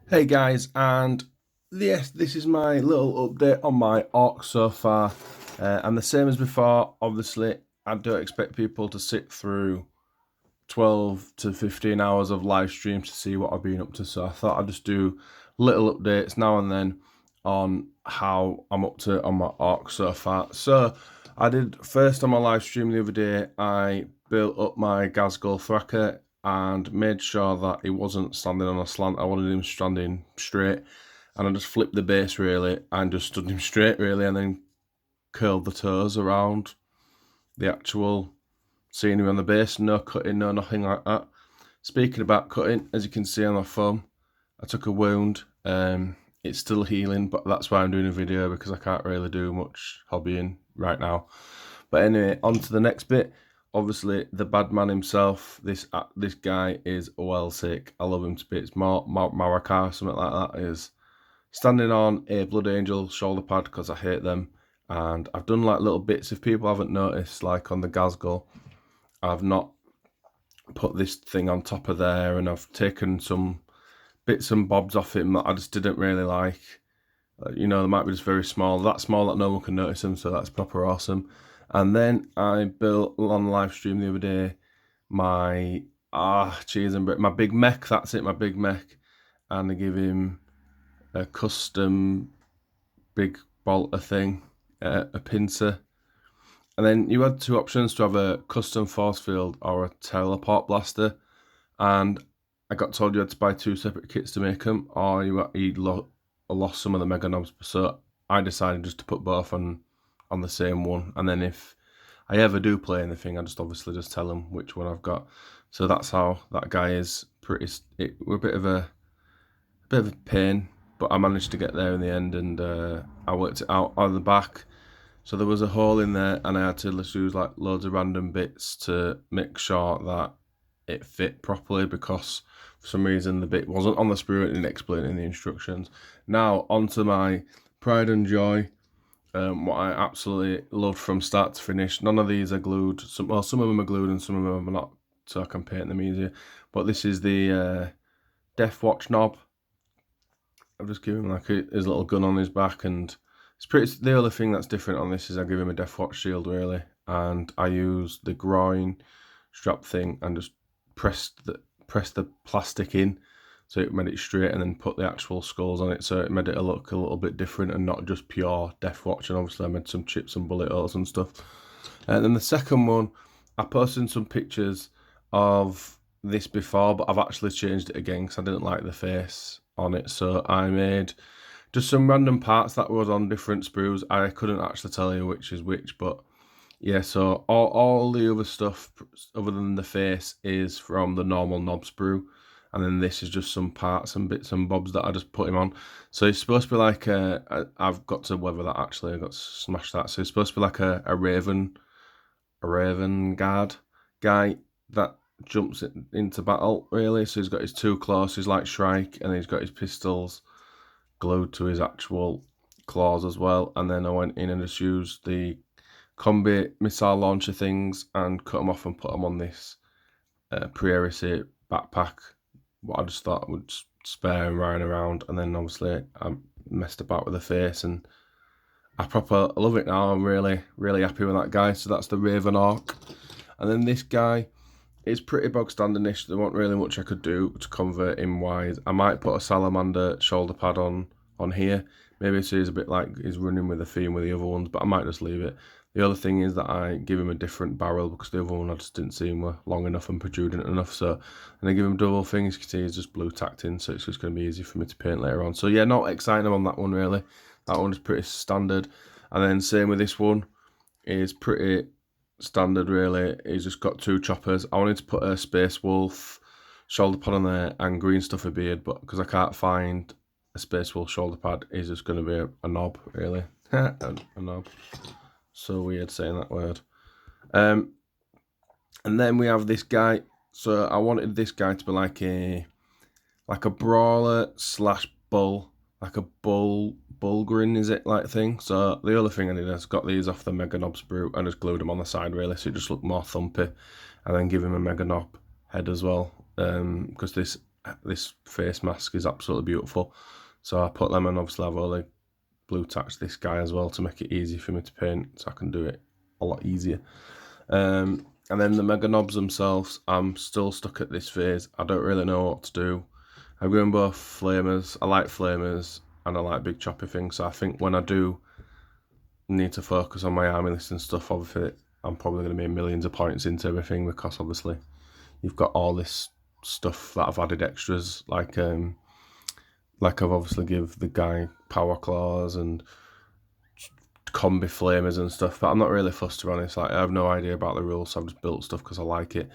Hey guys, and yes, this is my little update on my Orks so far. And the same as before, obviously, I don't expect people to sit through 12 to 15 hours of live stream to see what I've been up to. So I thought I'd just do little updates now and then on how I'm up to on my Orks so far. So I did first on my live stream the other day, I built up my GHAZGULL Thracker and made sure that he wasn't standing on a slant. I wanted him standing straight, and I just flipped the base really and just stood him straight really, and then curled the toes around the actual scenery on the base. No cutting, no nothing like that. Speaking about cutting, as you can see on my thumb, I took a wound. It's still healing, but that's why I'm doing a video, because I can't really do much hobbying right now. But anyway, on to the next bit. Obviously, the bad man himself, this guy is well sick. I love him to bits. Maraka, something like that, is standing on a Blood Angel shoulder pad because I hate them. And I've done like little bits. If people haven't noticed, like on the GHAZGULL, I've not put this thing on top of there, and I've taken some bits and bobs off him that I just didn't really like. You know, they might be just very small, that small that no one can notice them, so that's proper awesome. And then I built on the live stream the other day my my big mech. That's it, my big mech, and I give him a custom big bolter thing, a pincer. And then you had two options to have a custom force field or a teleport blaster, and I got told you had to buy two separate kits to make them, or you lost some of the mega knobs. So I decided just to put both on the same one, and then if I ever do play anything, I just obviously just tell them which one I've got. So that's how that guy is. We're a bit of a pain, but I managed to get there in the end, and I worked it out on the back. So there was a hole in there, and I had to use like loads of random bits to make sure that it fit properly, because for some reason the bit wasn't on the sprue and it didn't explain in the instructions. Now onto my pride and joy. What I absolutely loved from start to finish. None of these are glued. Some of them are glued and some of them are not, so I can paint them easier. But this is the Death Watch knob. I've just given him like his little gun on his back, and it's pretty. The only thing that's different on this is I give him a Death Watch shield really, and I use the groin strap thing and just press the plastic in, so it made it straight, and then put the actual skulls on it, so it made it look a little bit different and not just pure Death Watch. And obviously I made some chips and bullet holes and stuff. And then the second one, I posted some pictures of this before, but I've actually changed it again because I didn't like the face on it. So I made just some random parts that was on different sprues. I couldn't actually tell you which is which, but yeah, so all the other stuff other than the face is from the normal knob sprue, and then this is just some parts and bits and bobs that I just put him on. So it's supposed to be like I've got to weather that actually. I got to smash that. So it's supposed to be like a raven guard guy that jumps into battle really. So he's got his two claws. He's like Shrike, and he's got his pistols glued to his actual claws as well. And then I went in and just used the combi missile launcher things and cut them off and put them on this Prairie backpack. What I just thought would spare him riding around. And then obviously I messed about with the face, and I love it now. I'm really happy with that guy. So that's the Raven Orc. And then this guy is pretty bog standardish. There wasn't really much I could do to convert him wise. I might put a salamander shoulder pad on here. Maybe so he's a bit like he's running with the theme with the other ones, but I might just leave it. The other thing is that I give him a different barrel, because the other one I just didn't see him were long enough and protruding enough. So, and I give him double thing. As you can see, he's just blue tacked in, so it's just going to be easy for me to paint later on. So yeah, not exciting on that one really. That one's pretty standard. And then same with this one, is pretty standard really. He's just got two choppers. I wanted to put a Space Wolf shoulder pad on there and green stuffer beard, but because I can't find a Space Wolf shoulder pad, it's just going to be a knob really. a knob. So weird saying that word. And then we have this guy. So I wanted this guy to be like a brawler slash bull, like a bull grin, is it, like thing. So the other thing I did is got these off the Mega Knob sprue and just glued them on the side really, so it just looked more thumpy. And then give him a Mega Knob head as well, because this this face mask is absolutely beautiful. So I put them on. Obviously I've only blue tacked this guy as well to make it easy for me to paint, so I can do it a lot easier. And then the mega knobs themselves, I'm still stuck at this phase. I don't really know what to do. I'm going both flamers. I like flamers and I like big choppy things, so I think when I do need to focus on my army list and stuff, obviously I'm probably going to be millions of points into everything, because obviously you've got all this stuff that I've added extras, like I've obviously give the guy power claws and combi flamers and stuff, but I'm not really fussed, to be honest. Like, I have no idea about the rules, so I've just built stuff because I like it.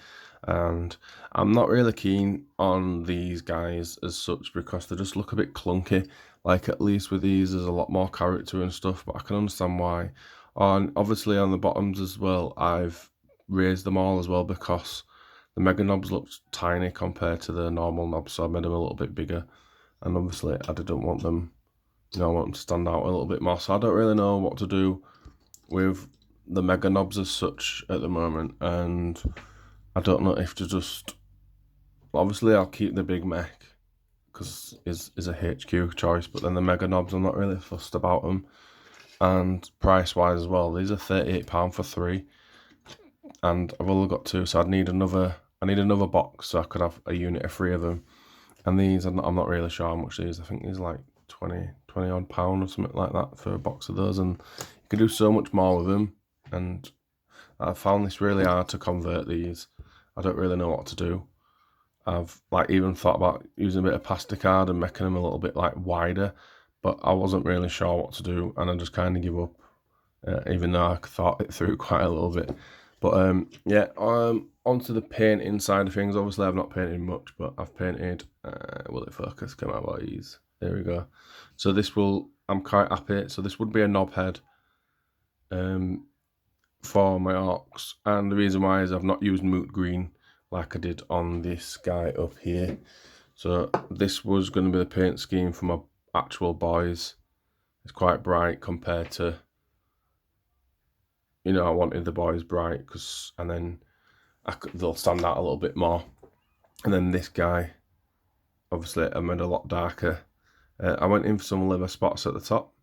And I'm not really keen on these guys as such because they just look a bit clunky. Like, at least with these there's a lot more character and stuff, but I can understand why. And obviously on the bottoms as well, I've raised them all as well because the mega knobs looked tiny compared to the normal knobs, so I made them a little bit bigger. And obviously I didn't want them, I want them to stand out a little bit more. So I don't really know what to do with the mega knobs as such at the moment, and I don't know if to just, obviously I'll keep the big mech because is a HQ choice, but then the mega knobs, I'm not really fussed about them. And price wise as well, these are £38 for 3, and I've only got 2, so I need another box so I could have a unit of 3 of them. And these, I'm not really sure how much these. I think these are like 20 odd pound or something like that for a box of those, and you can do so much more with them. And I found this really hard to convert these. I don't really know what to do. I've like even thought about using a bit of plasticard and making them a little bit like wider, but I wasn't really sure what to do, and I just kind of give up, even though I thought it through quite a little bit. But yeah, onto the painting side of things. Obviously I've not painted much, but I've painted, will it focus? Come out, boys. There we go. So this will, I'm quite happy. So this would be a knob head for my orcs, and the reason why is I've not used moot green like I did on this guy up here. So this was going to be the paint scheme for my actual boys. It's quite bright compared to, I wanted the boys bright because, and then they'll stand out a little bit more. And then this guy, obviously I made a lot darker. I went in for some liver spots at the top,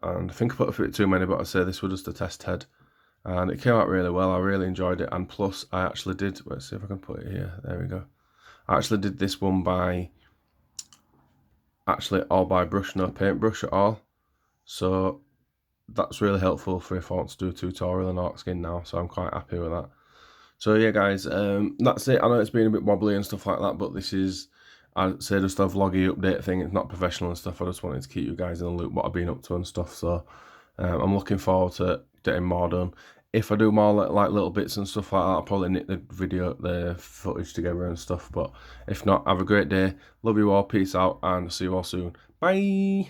and I think I put a bit too many, but I say this was just a test head, and it came out really well. I really enjoyed it, and plus I actually did, let's see if I can put it here, there we go. I actually did this one all by brush, no paintbrush at all, so that's really helpful for if I want to do a tutorial on orc skin now, so I'm quite happy with that. So yeah guys, that's it. I know it's been a bit wobbly and stuff like that, but this is, I'd say, just a vloggy update thing. It's not professional and stuff. I just wanted to keep you guys in the loop what I've been up to and stuff. So I'm looking forward to getting more done. If I do more like little bits and stuff like that, I'll probably knit the footage together and stuff. But if not, have a great day. Love you all. Peace out, and see you all soon. Bye.